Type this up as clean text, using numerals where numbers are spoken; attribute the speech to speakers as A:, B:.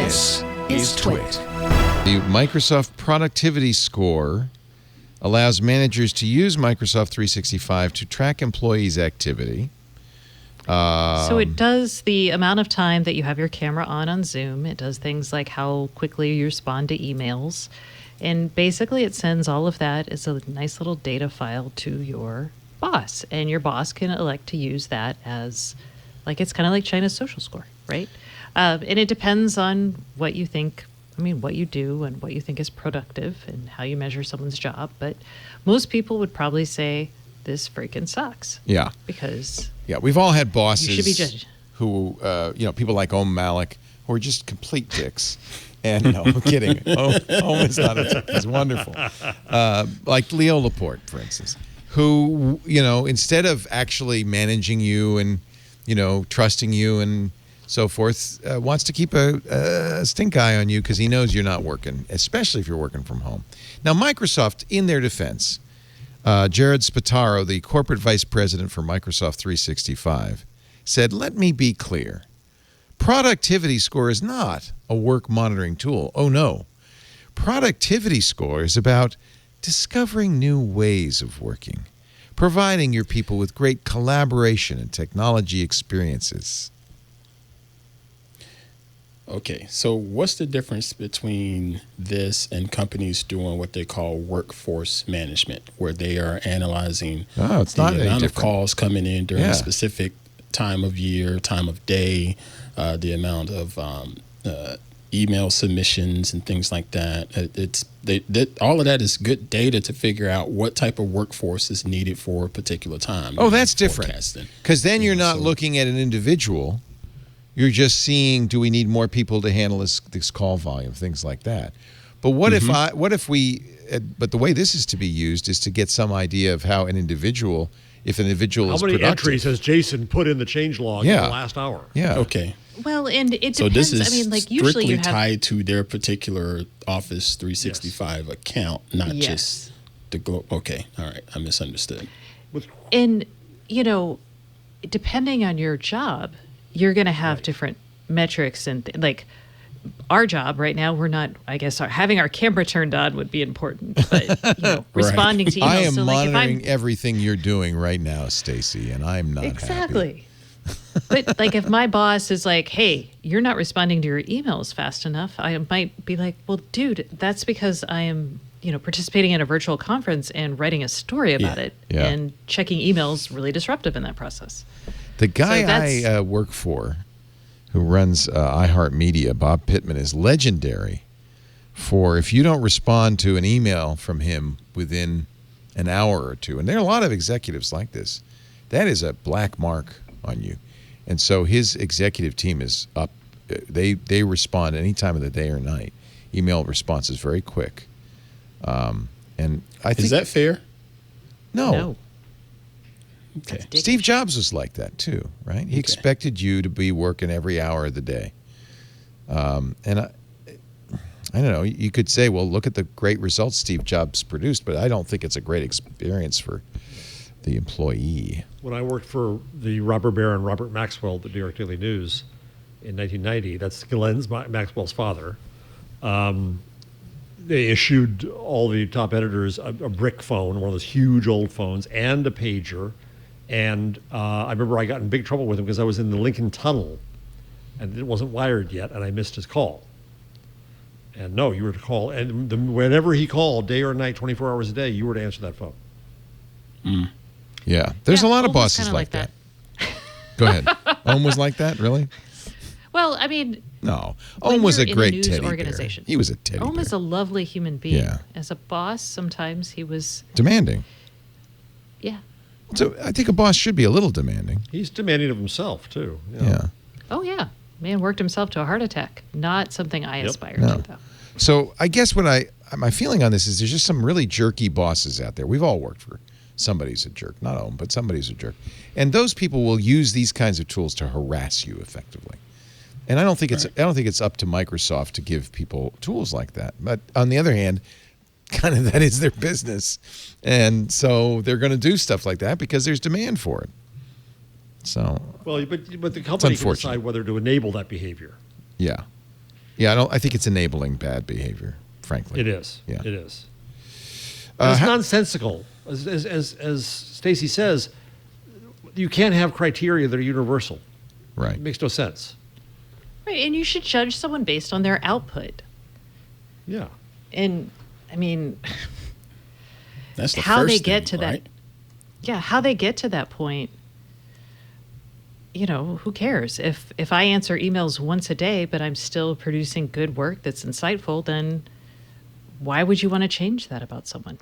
A: This is TWiT.
B: The Microsoft Productivity Score allows managers to use Microsoft 365 to track employees' activity.
A: So it does the amount of time that you have your camera on Zoom. It does things like how quickly you respond to emails. And basically it sends all of that as a nice little data file to your boss. And your boss can elect to use that as, like, it's kind of like China's social score, right? And it depends on what you think, what you do and what you think is productive and how you measure someone's job. But most people would probably say, this freaking sucks.
B: Yeah.
A: Because...
B: yeah, we've all had bosses
A: you should be judged.
B: Who, people like Om Malik, who are just complete dicks. And no, I'm kidding. Om is not a dick. He's wonderful. Like Leo Laporte, for instance, who, instead of actually managing you and, trusting you and so forth, wants to keep a stink eye on you because he knows you're not working, especially if you're working from home. Now, Microsoft, in their defense, Jared Spataro, the corporate vice president for Microsoft 365, said, "Let me be clear. Productivity Score is not a work monitoring tool. Oh, no. Productivity Score is about discovering new ways of working, providing your people with great collaboration and technology experiences."
C: Okay, so what's the difference between this and companies doing what they call workforce management, where they are analyzing
B: it's not
C: the
B: any
C: amount of
B: different.
C: calls coming in during a specific time of year, time of day, the amount of email submissions and things like that. All of that is good data to figure out what type of workforce is needed for a particular time.
B: Oh, that's different. Because then you're not looking at an individual. You're just seeing, do we need more people to handle this call volume, things like that. But what if we, but the way this is to be used is to get some idea of how an individual, if an individual is productive.
D: How many entries has Jason put in the change log in the last hour?
B: Yeah.
C: Okay.
A: Well, and it depends.
C: So this is
A: usually
C: strictly
A: you have...
C: tied to their particular Office 365 account, not just the globe. Okay. All right. I misunderstood.
A: And, depending on your job, you're going to have different metrics and like our job right now. We're not, I guess, having our camera turned on would be important, but responding to emails.
B: I am monitoring everything you're doing right now, Stacey, and I'm not
A: happy. But like if my boss is like, hey, you're not responding to your emails fast enough, I might be like, well, dude, that's because I am, participating in a virtual conference and writing a story about it and checking emails really disruptive in that process.
B: The guy I work for, who runs iHeartMedia, Bob Pittman, is legendary for if you don't respond to an email from him within an hour or two, and there are a lot of executives like this, that is a black mark on you. And so his executive team is up. They respond any time of the day or night. Email response is very quick. And I think,
C: is that fair?
A: No.
C: Okay.
B: Steve Jobs was like that too, right? He expected you to be working every hour of the day. And I don't know, you could say, well, look at the great results Steve Jobs produced, but I don't think it's a great experience for the employee.
D: When I worked for the robber baron Robert Maxwell at the New York Daily News in 1990, that's Glenn Maxwell's father, they issued all the top editors a brick phone, one of those huge old phones, and a pager. And I remember I got in big trouble with him because I was in the Lincoln Tunnel and it wasn't wired yet, and I missed his call. And no, you were to call, and whenever he called, day or night, 24 hours a day, you were to answer that phone.
C: Mm.
B: Yeah, there's a lot of bosses like that. Go ahead. Ohm was like that, really?
A: Well, I mean...
B: No. Ohm was a great teddy
A: organization.
B: bear. He was a teddy bear.
A: Ohm is a lovely human being.
B: Yeah.
A: As a boss, sometimes he was...
B: demanding.
A: Yeah.
B: So I think a boss should be a little demanding.
D: He's demanding of himself, too.
B: Yeah.
A: Oh, yeah. Man worked himself to a heart attack. Not something I aspire to, though.
B: So I guess my feeling on this is there's just some really jerky bosses out there. We've all worked for somebody's a jerk. Not Ohm, but somebody's a jerk. And those people will use these kinds of tools to harass you effectively. And I don't think it's up to Microsoft to give people tools like that. But on the other hand, kind of that is their business. And so they're going to do stuff like that because there's demand for it. So
D: well, but the company can decide whether to enable that behavior.
B: Yeah. Yeah, I think it's enabling bad behavior, frankly.
D: It is.
B: Yeah.
D: It is. It's nonsensical. As Stacey says, you can't have criteria that are universal.
B: Right.
D: It makes no sense.
A: Right, and you should judge someone based on their output.
D: Yeah.
A: And I mean,
C: That's the
A: how
C: first
A: they get
C: thing,
A: to
C: right?
A: that. Yeah, how they get to that point. You know, who cares? If I answer emails once a day, but I'm still producing good work that's insightful, then why would you want to change that about someone?